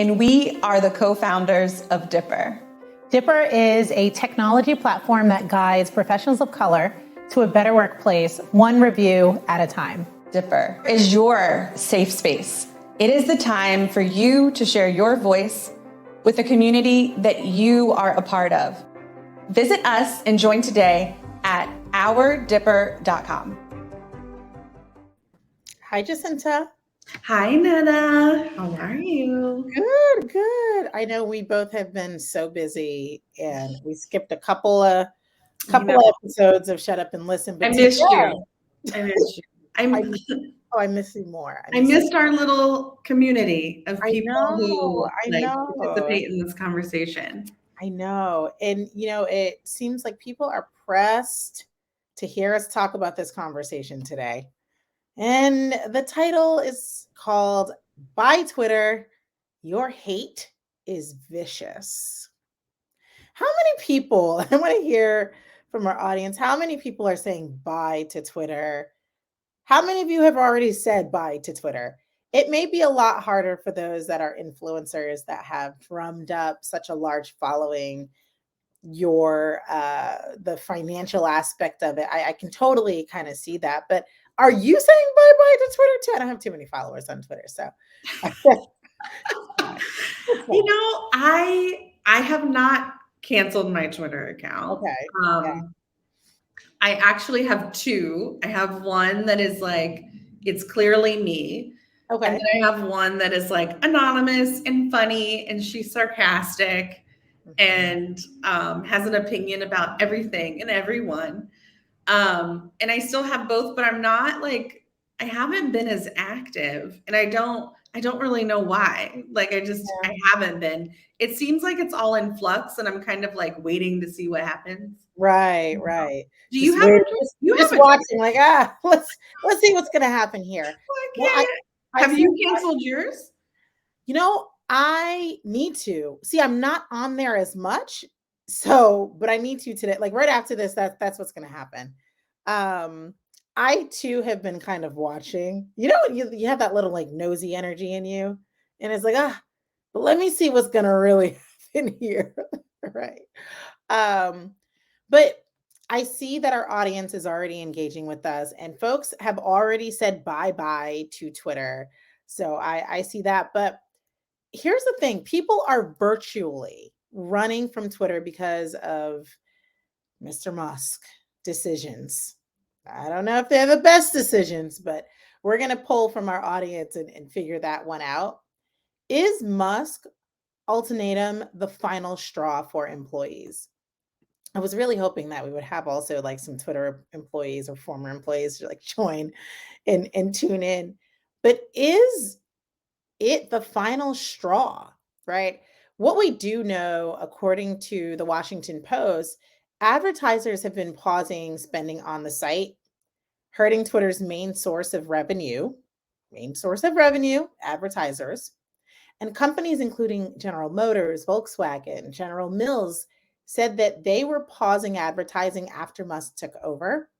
and we are the co-founders of Dipper. Dipper is a technology platform that guides professionals of color to a better workplace, one review at a time. Dipper is your safe space. It is the time for you to share your voice with a community that you are a part of. Visit us and join today at OurDipper.com. Hi, Jacinta. Hi, Netta. How are you? Good. I know we both have been so busy, and we skipped a couple of episodes of Shut Up and Listen. But I missed you. I miss you more. I missed our little community of people who participate in this conversation. I know. And, it seems like people are pressed to hear us talk about this conversation today. And the title is called By Twitter, Your Hate is Vicious. How many people, I want to hear from our audience, how many people are saying bye to Twitter? How many of you have already said bye to Twitter? It may be a lot harder for those that are influencers that have drummed up such a large following. The financial aspect of it, I can totally kind of see that. But are you saying bye-bye to Twitter too? I don't have too many followers on Twitter, so. I have not canceled my Twitter account. Okay. I actually have two. I have one that is like, it's clearly me. Okay. And then I have one that is like anonymous and funny, and she's sarcastic and has an opinion about everything and everyone. And I still have both, but I'm not like, I haven't been as active, and I don't really know why. Like, I haven't been. It seems like it's all in flux, and I'm kind of like waiting to see what happens. Right. Do you have just watching like, let's see what's gonna happen here. Have you canceled yours? I need to. See, I'm not on there as much. So, but I need to today. Like right after this, that's what's gonna happen. I too have been kind of watching. You have that little like nosy energy in you, and it's like, but let me see what's gonna really happen here. Right. But I see that our audience is already engaging with us, and folks have already said bye-bye to Twitter. So I see that. But here's the thing. People are virtually running from Twitter because of Mr. Musk decisions. I don't know if they're the best decisions, but we're going to pull from our audience and figure that one out. Is Musk ultimatum the final straw for employees? I was really hoping that we would have also like some Twitter employees or former employees to like join and tune in. But is it the final straw, right? What we do know, according to the Washington Post, advertisers have been pausing spending on the site, hurting Twitter's main source of revenue, advertisers. And companies including General Motors, Volkswagen, General Mills said that they were pausing advertising after Musk took over,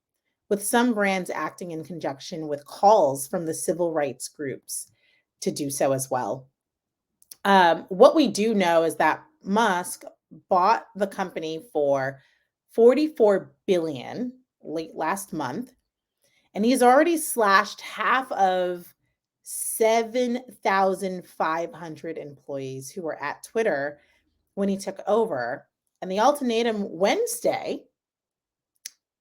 with some brands acting in conjunction with calls from the civil rights groups to do so as well. What we do know is that Musk bought the company for $44 billion late last month, and he's already slashed half of 7,500 employees who were at Twitter when he took over. And the ultimatum Wednesday,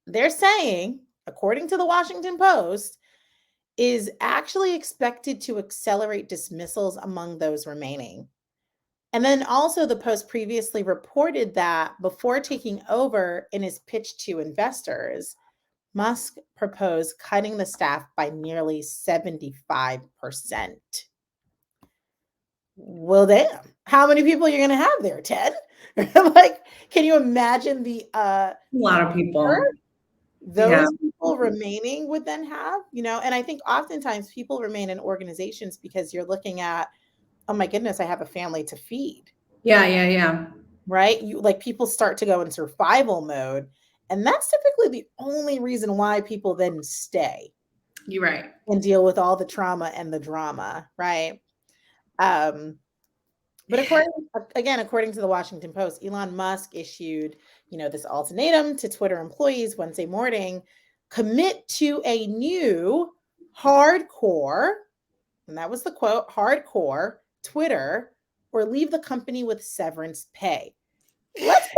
they're saying, according to the Washington Post, is actually expected to accelerate dismissals among those remaining. And then also the Post previously reported that before taking over, in his pitch to investors, Musk proposed cutting the staff by nearly 75%. Well, damn. How many people are you going to have there, Ted? Like, can you imagine a lot of people those people remaining would then have, and I think oftentimes people remain in organizations because you're looking at, oh my goodness, I have a family to feed. Yeah. Right? People start to go in survival mode, and that's typically the only reason why people then stay. You're right. And deal with all the trauma and the drama, right? But according to the Washington Post, Elon Musk issued, this ultimatum to Twitter employees Wednesday morning: commit to a new hardcore, and that was the quote, hardcore Twitter, or leave the company with severance pay. Let's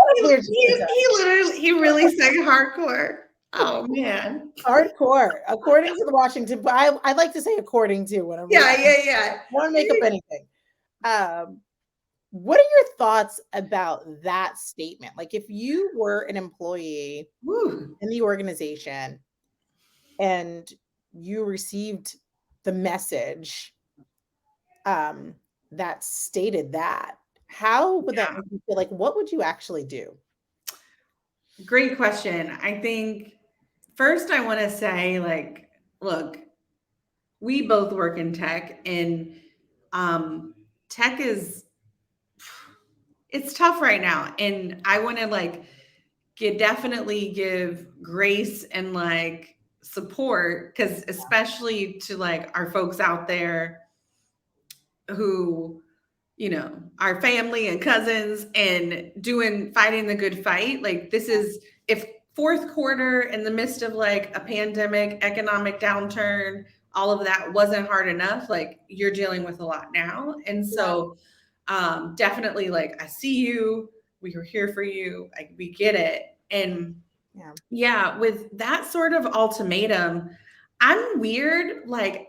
he really said hardcore. Oh man. Hardcore, according to the Washington Post. I like to say according to when I'm Yeah. I don't want to make up anything. What are your thoughts about that statement? Like, if you were an employee in the organization and you received the message that stated that, how would that make you feel? Like, what would you actually do? Great question. I think first I want to say, like, look, we both work in tech, and tech it's tough right now. And I want to definitely give grace and like support, because especially to like our folks out there who, our family and cousins and fighting the good fight. Like, this is, if fourth quarter in the midst of like a pandemic, economic downturn, all of that wasn't hard enough, like you're dealing with a lot now. And so definitely, like, I see you, we are here for you, like, we get it. And with that sort of ultimatum, I'm weird. Like,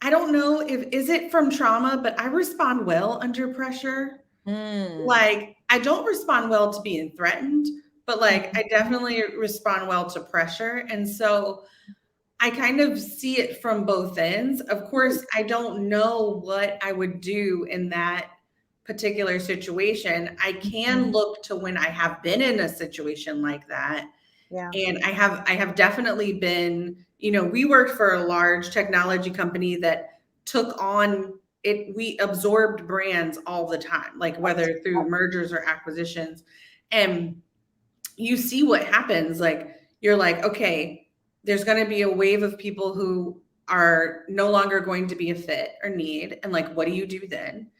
I don't know is it from trauma, but I respond well under pressure. Like, I don't respond well to being threatened, but like, I definitely respond well to pressure. And so I kind of see it from both ends. Of course, I don't know what I would do in that particular situation. I can look to when I have been in a situation like that. Yeah. And I have definitely been, we worked for a large technology company that took on it. We absorbed brands all the time, like whether through mergers or acquisitions. And you see what happens. Like, you're like, okay, there's going to be a wave of people who are no longer going to be a fit or need. And like, what do you do then?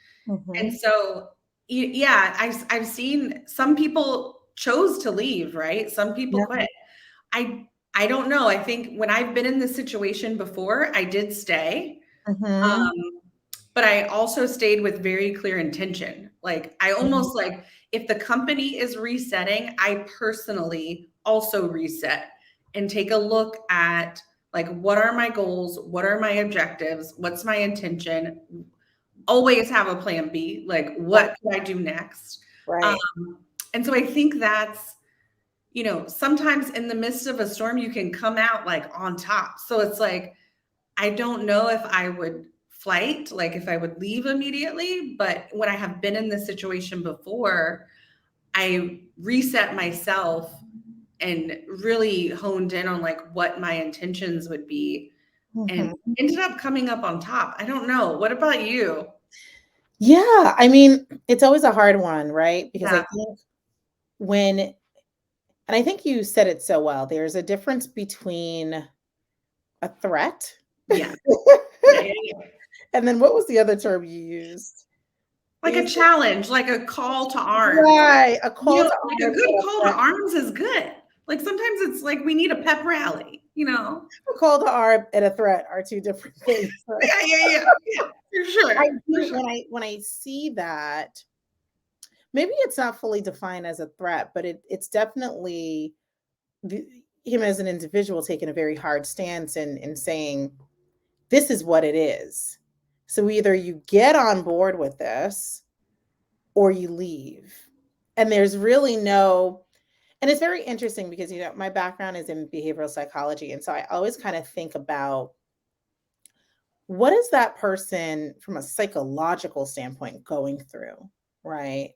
And so, I've seen some people chose to leave, right? Some people quit. I don't know. I think when I've been in this situation before, I did stay. But I also stayed with very clear intention. Like, I almost like, if the company is resetting, I personally also reset and take a look at like, what are my goals? What are my objectives? What's my intention? Always have a plan B. Like, what can I do next? Right. And so I think that's, sometimes in the midst of a storm, you can come out like on top. So it's like, I don't know if I would flight, like if I would leave immediately, but when I have been in this situation before, I reset myself and really honed in on like what my intentions would be, and ended up coming up on top. I don't know. What about you? Yeah, I mean, it's always a hard one, right? Because I think and I think you said it so well, there's a difference between a threat. Yeah. And then what was the other term you used? Like a challenge, like a call to arms. Right. A call to arms. Like a good call to arms is good. Like, sometimes it's like we need a pep rally, A call to arm and a threat are two different things. Right? Yeah. For sure. When I see that, maybe it's not fully defined as a threat, but it's definitely him as an individual taking a very hard stance and saying, this is what it is. So either you get on board with this or you leave. And there's really and it's very interesting because, my background is in behavioral psychology. And so I always kind of think about, what is that person from a psychological standpoint going through, right?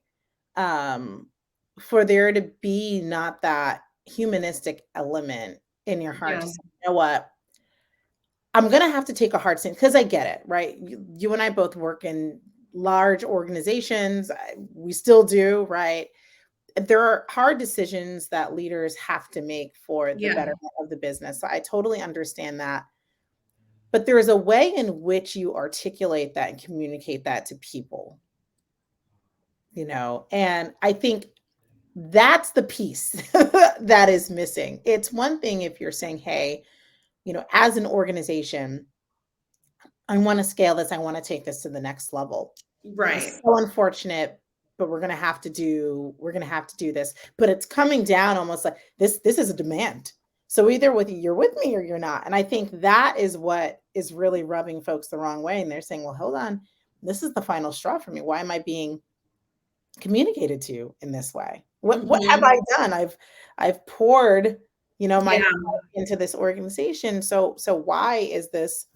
For there to be not that humanistic element in your heart to say, you know what, I'm going to have to take a hard stance, because I get it, right? You and I both work in large organizations. We still do, right? There are hard decisions that leaders have to make for the betterment of the business. So I totally understand that. But there is a way in which you articulate that and communicate that to people. you know, and I think that's the piece that is missing. It's one thing if you're saying, hey, you know, as an organization, I want to scale this, I want to take this to the next level. It's Right. so unfortunate, but we're gonna have to do this. But it's coming down almost like this is a demand. So either you're with me or you're not. And I think that is what is really rubbing folks the wrong way. And they're saying, well, hold on, this is the final straw for me. Why am I being communicated to in this way? What have I done? I've poured, you know, my Yeah. life into this organization. So why is this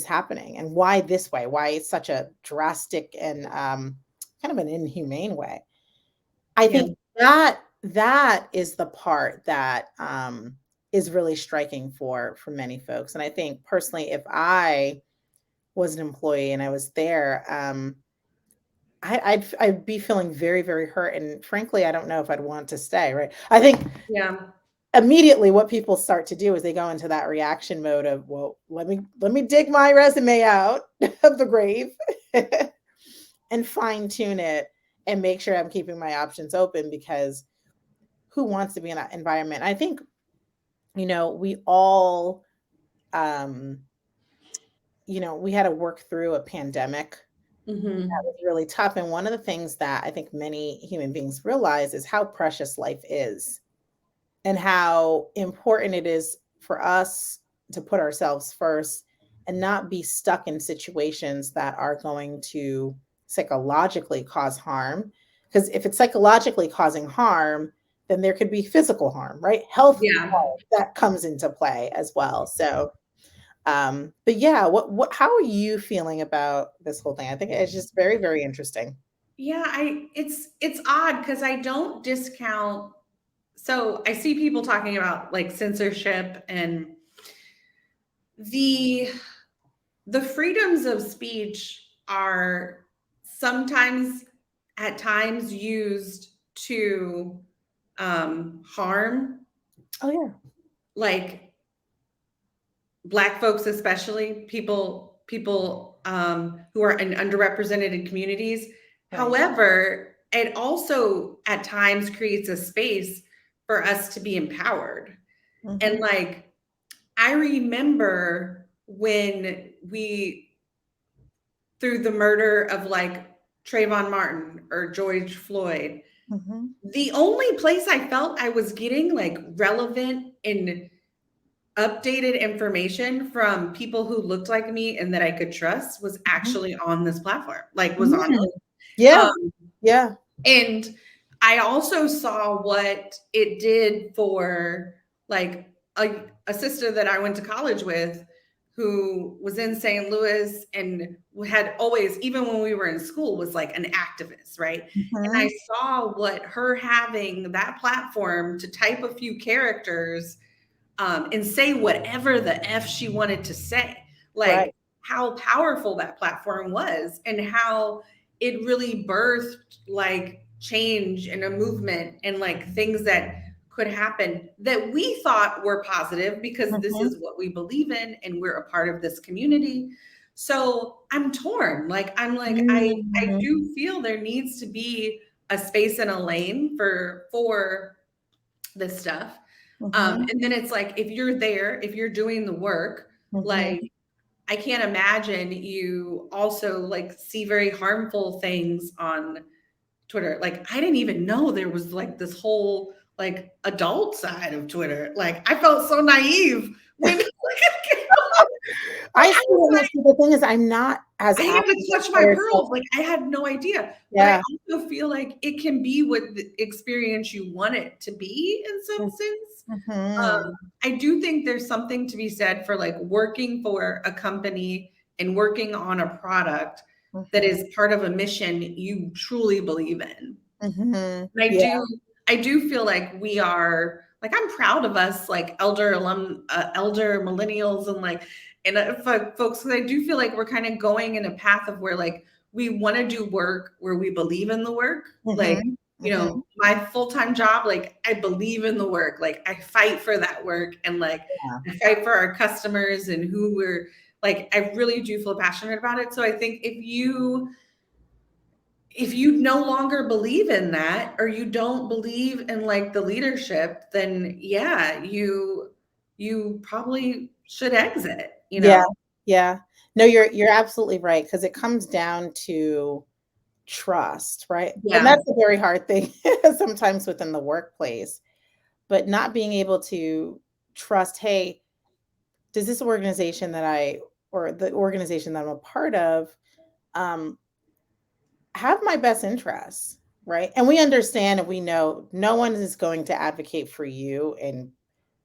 happening, and why this way? Why it's such a drastic and kind of an inhumane way? I Yeah. think that is the part that is really striking for many folks. And I think personally, if I was an employee and I was there, I'd be feeling very, very hurt. And frankly, I don't know if I'd want to stay. Right? I think Yeah. immediately what people start to do is they go into that reaction mode of, well, let me dig my resume out of the grave and fine tune it and make sure I'm keeping my options open, because who wants to be in that environment? I think, you know, we all um you know, we had to work through a pandemic that Hmm. was really tough, and one of the things that I think many human beings realize is how precious life is, and how important it is for us to put ourselves first and not be stuck in situations that are going to psychologically cause harm. Because if it's psychologically causing harm, then there could be physical harm, right? Health Yeah. harm that comes into play as well. So, but yeah, how are you feeling about this whole thing? I think it's just very, very interesting. Yeah. It's odd because I don't discount. So I see people talking about like censorship and the the freedoms of speech are sometimes at times used to harm Oh yeah. like Black folks, especially people who are in underrepresented communities. Right. However, it also at times creates a space for us to be empowered. And Hmm. like I remember when we, through the murder of like Trayvon Martin or George Floyd, Hmm. the only place I felt I was getting like relevant and updated information from people who looked like me and that I could trust was actually on this platform, like was on. Hmm. Yeah. Um, Yeah. and I also saw what it did for like a sister that I went to college with who was in St. Louis and had always, even when we were in school, was like an activist, right? And I Mhm. saw what her having that platform to type a few characters and say whatever the F she wanted to say. Right. Like how powerful that platform was and how it really birthed like change and a movement and like things that could happen that we thought were positive because this Mhm. is what we believe in and we're a part of this community. So I'm torn. Like I'm like I Mhm. do feel there needs to be a space and a lane for this stuff. Mhm. And then it's like, if you're there, if you're doing the work, Mhm. like, I can't imagine you also like see very harmful things on Twitter. Like, I didn't even know there was like this whole like adult side of Twitter. Like, I felt so naive when like, I see I was it. like, See, the thing is, I'm not as I had active to on clutch my Twitter, so pearls. Like I had no idea. But I yeah. also feel like it can be what the experience you want it to be in some sense. Mhm. I do think there's something to be said for like working for a company and working on a product that Mhm. is part of a mission you truly believe in. Mhm. And Yeah. I do feel like we are like I'm proud of us like elder millennials and like and folks, 'cause I do feel like we're kind of going in a path of where like we want to do work where we believe in the work. Like, Mhm. you Mhm. know, my full-time job, like I believe in the work. Like I fight for that work and like Yeah. I fight for our customers and who we're like I really do feel passionate about it. So I think if if you no longer believe in that, or you don't believe in like the leadership, then yeah, you probably should exit, you Yeah. know? Yeah. No, you're absolutely right, because it comes down to trust, right? And Yeah. that's a very hard thing sometimes within the workplace, but not being able to trust, hey, does this organization or the organization that I'm a part of, um, have my best interests, right? And we understand and we know no one is going to advocate for you and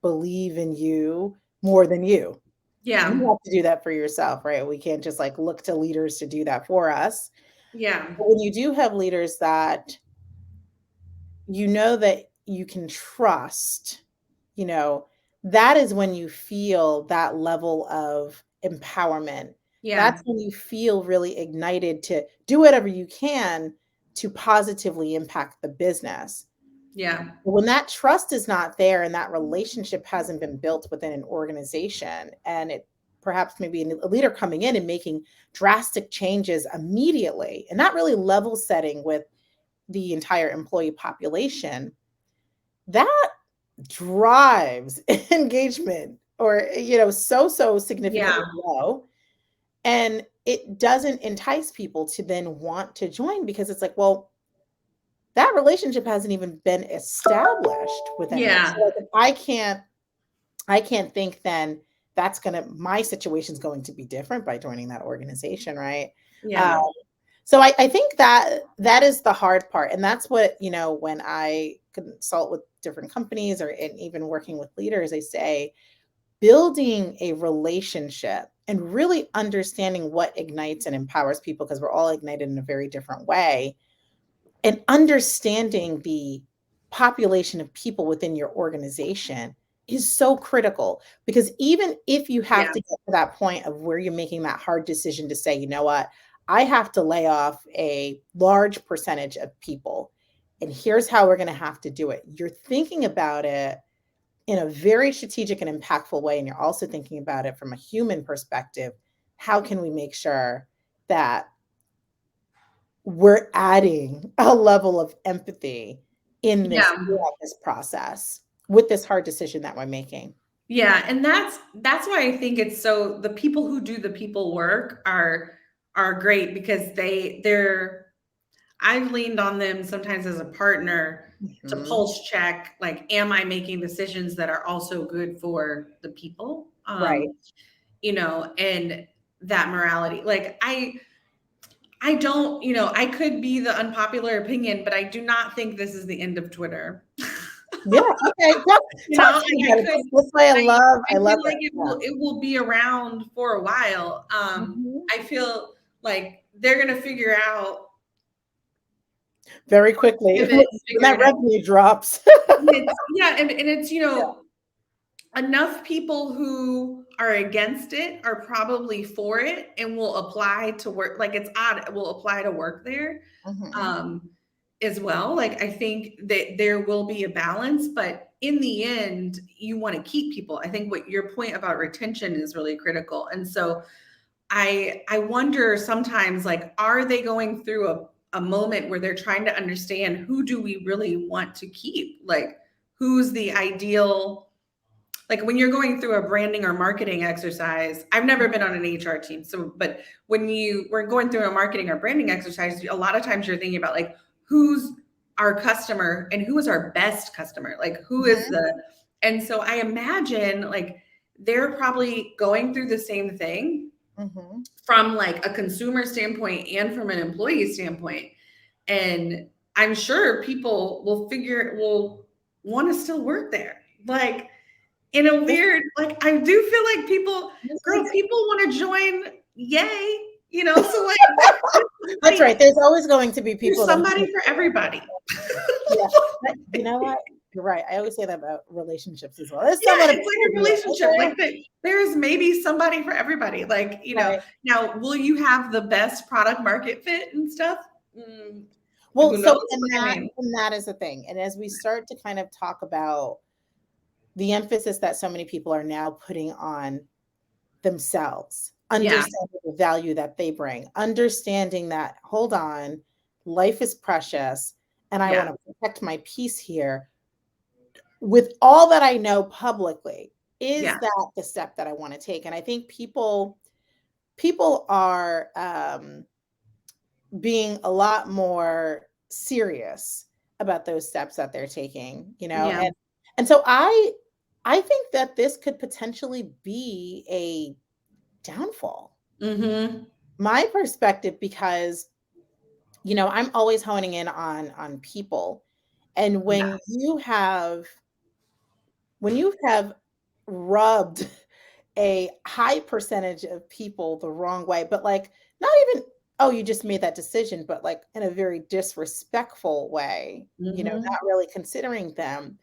believe in you more than you. Yeah. You have to do that for yourself, right? We can't just like look to leaders to do that for us. Yeah. But when you do have leaders that you know that you can trust, you know, that is when you feel that level of empowerment. Yeah. That's when you feel really ignited to do whatever you can to positively impact the business. Yeah. When that trust is not there and that relationship hasn't been built within an organization, and it perhaps maybe a leader coming in and making drastic changes immediately and not really level setting with the entire employee population, that drives engagement or so Yeah. significantly low, and it doesn't entice people to then want to join because it's like, well, that relationship hasn't even been established with anyone. Yeah. So like, if I can't think then my situation's going to be different by joining that organization, right? um, Yeah. so I think that is the hard part, and that's what, when I consult with different companies or and even working with leaders, I say building a relationship and really understanding what ignites and empowers people, because we're all ignited in a very different way, and understanding the population of people within your organization is so critical, because even if you have Yeah. to get to that point of where you're making that hard decision to say, you know what, I have to lay off a large percentage of people, and here's how we're going to have to do it. You're thinking about it in a very strategic and impactful way, and you're also thinking about it from a human perspective. How can we make sure that we're adding a level of empathy in this Yeah. throughout this process with this hard decision that we're making? Yeah, and that's why I think it's so the people who do the people work are great because they're I've leaned on them sometimes as a partner to Mhm. pulse check, like, am I making decisions that are also good for the people? Right. And that morality. Like I don't, I could be the unpopular opinion, but I do not think this is the end of Twitter. Yeah. Okay. Talk to me Like about it. That's why I I love feel like it. it Yeah. will be around for a while. Mhm. I feel like they're gonna figure out Very quickly pivot and when figure that it out. revenue drops. And it's enough people who are against it are probably for it and will apply to work. Like it's odd, will apply to work there. Mhm. Um, as well. Like I think that there will be a balance, but in the end, you want to keep people. I think what your point about retention is really critical. And so I wonder sometimes, like, are they going through a moment where they're trying to understand who do we really want to keep? Like who's the ideal, like when you're going through a branding or marketing exercise. I've never been on an HR team. So, but when you were going through a marketing or branding exercise, a lot of times you're thinking about like, who's our customer and who is our best customer? Like who is Mhm. and so I imagine like they're probably going through the same thing Mhm. from like a consumer standpoint and from an employee standpoint. And I'm sure people will want to still work there. Like, in a This weird, like I do feel like this girl, is people want to join, yay, so like That's right. There's always going to be there's people that somebody for everybody. yeah. You know what? You're right. I always say that about relationships as well. There's Yeah, someone it's like a relationship. Like there's maybe somebody for everybody. Like, right. now will you have the best product market fit and stuff? Well, Who so knows? But I mean, and that is the thing. And as we start to kind of talk about the emphasis that so many people are now putting on themselves, yeah, understanding the value that they bring, understanding that, hold on, life is precious, and I Yeah. want to protect my peace here with all that I know publicly. Is Yeah. that the step that I want to take? And I think people are being a lot more serious about those steps that they're taking, Yeah. and so I think that this could potentially be a downfall. Mm-hmm. My perspective, because I'm always honing in on people, and Yes. when you have rubbed a high percentage of people the wrong way, but like not even, oh, you just made that decision, but like in a very disrespectful way, Mm-hmm. not really considering them.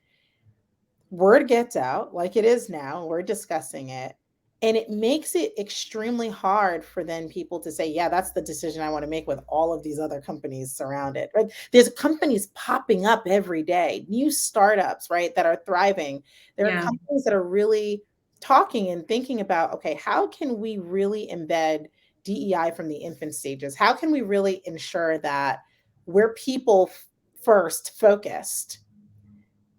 Word gets out like it is now. We're discussing it. And it makes it extremely hard for then people to say, yeah, that's the decision I want to make with all of these other companies surrounded. Right? There's companies popping up every day, new startups, right, that are thriving. There are Yeah. companies that are really talking and thinking about, okay, how can we really embed DEI from the infant stages? How can we really ensure that we're people first focused?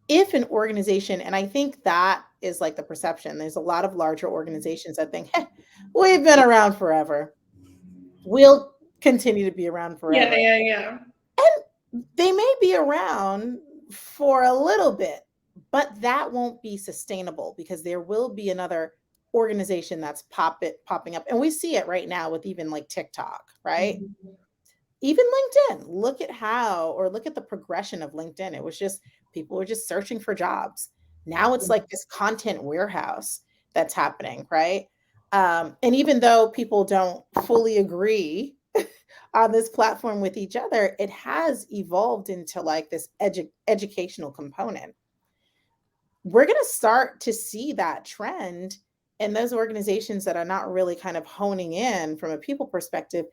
If an organization, and I think that is like the perception, there's a lot of larger organizations that think, hey, we've been around forever. We'll continue to be around Yeah. forever. Yeah. Yeah. And they may be around for a little bit, but that won't be sustainable because there will be another organization that's popping up. And we see it right now with even like TikTok, right? Mm-hmm. Even LinkedIn, look at the progression of LinkedIn. It was just people were just searching for jobs. Now it's like this content warehouse that's happening, right? And even though people don't fully agree on this platform with each other, it has evolved into like this educational component. We're going to start to see that trend, and those organizations that are not really kind of honing in from a people perspective,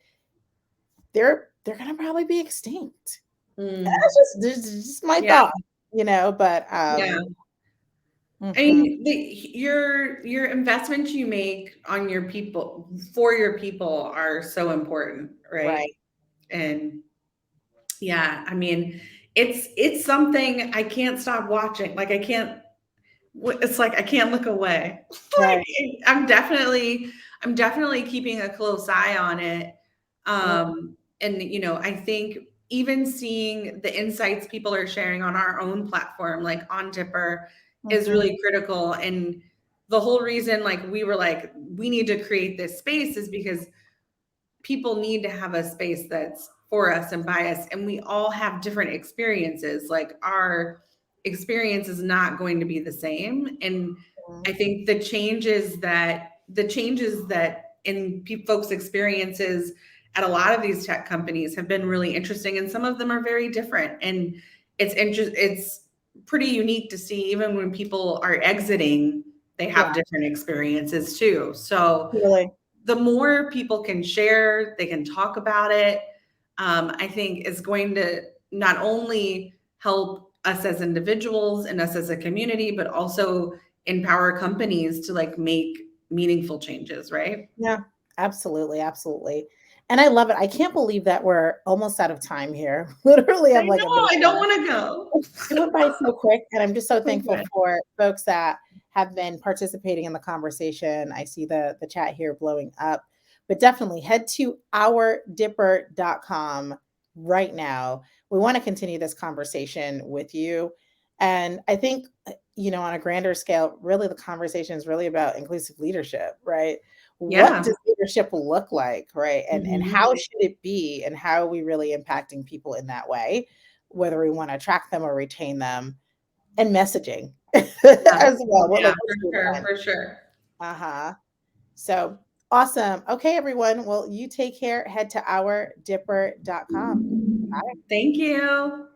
they're gonna probably be extinct. Mm. That's just my Yeah. thought, but Yeah. I mhm, mean, your investments you make on your people for your people are so important, right? right, And yeah, I mean, it's something I can't stop watching. Like I can't. It's like I can't look away. Like right, I'm definitely keeping a close eye on it. mm, And I think even seeing the insights people are sharing on our own platform, like on Dipper, is mhm, really critical. And the whole reason, like we were like, we need to create this space is because people need to have a space that's for us and by us, and we all have different experiences. Like our experience is not going to be the same, and mhm, I think the changes that in folks experiences at a lot of these tech companies have been really interesting, and some of them are very different, and it's pretty unique to see even when people are exiting, they yeah, have different experiences too. So really, the more people can share, they can talk about it, I think is going to not only help us as individuals and us as a community, but also empower companies to like make meaningful changes, right? yeah, absolutely, absolutely, and I love it. I can't believe that we're almost out of time here. Literally, I have like a know, minute I don't left. want to go. It went by so quick, and I'm just so thankful Okay. for folks that have been participating in the conversation. I see the chat here blowing up, but definitely head to OurDipper.com right now. We want to continue this conversation with you. And I think, on a grander scale, really the conversation is really about inclusive leadership, right? What Yeah. does leadership look like, right? And Mhm. how should it be? And how are we really impacting people in that way? Whether we want to attract them or retain them, and messaging Yeah. as well. Yeah, What's for your sure, intent? for sure. Uh-huh. So awesome. Okay, everyone. Well, you take care. Head to ourdipper.com. Thank you.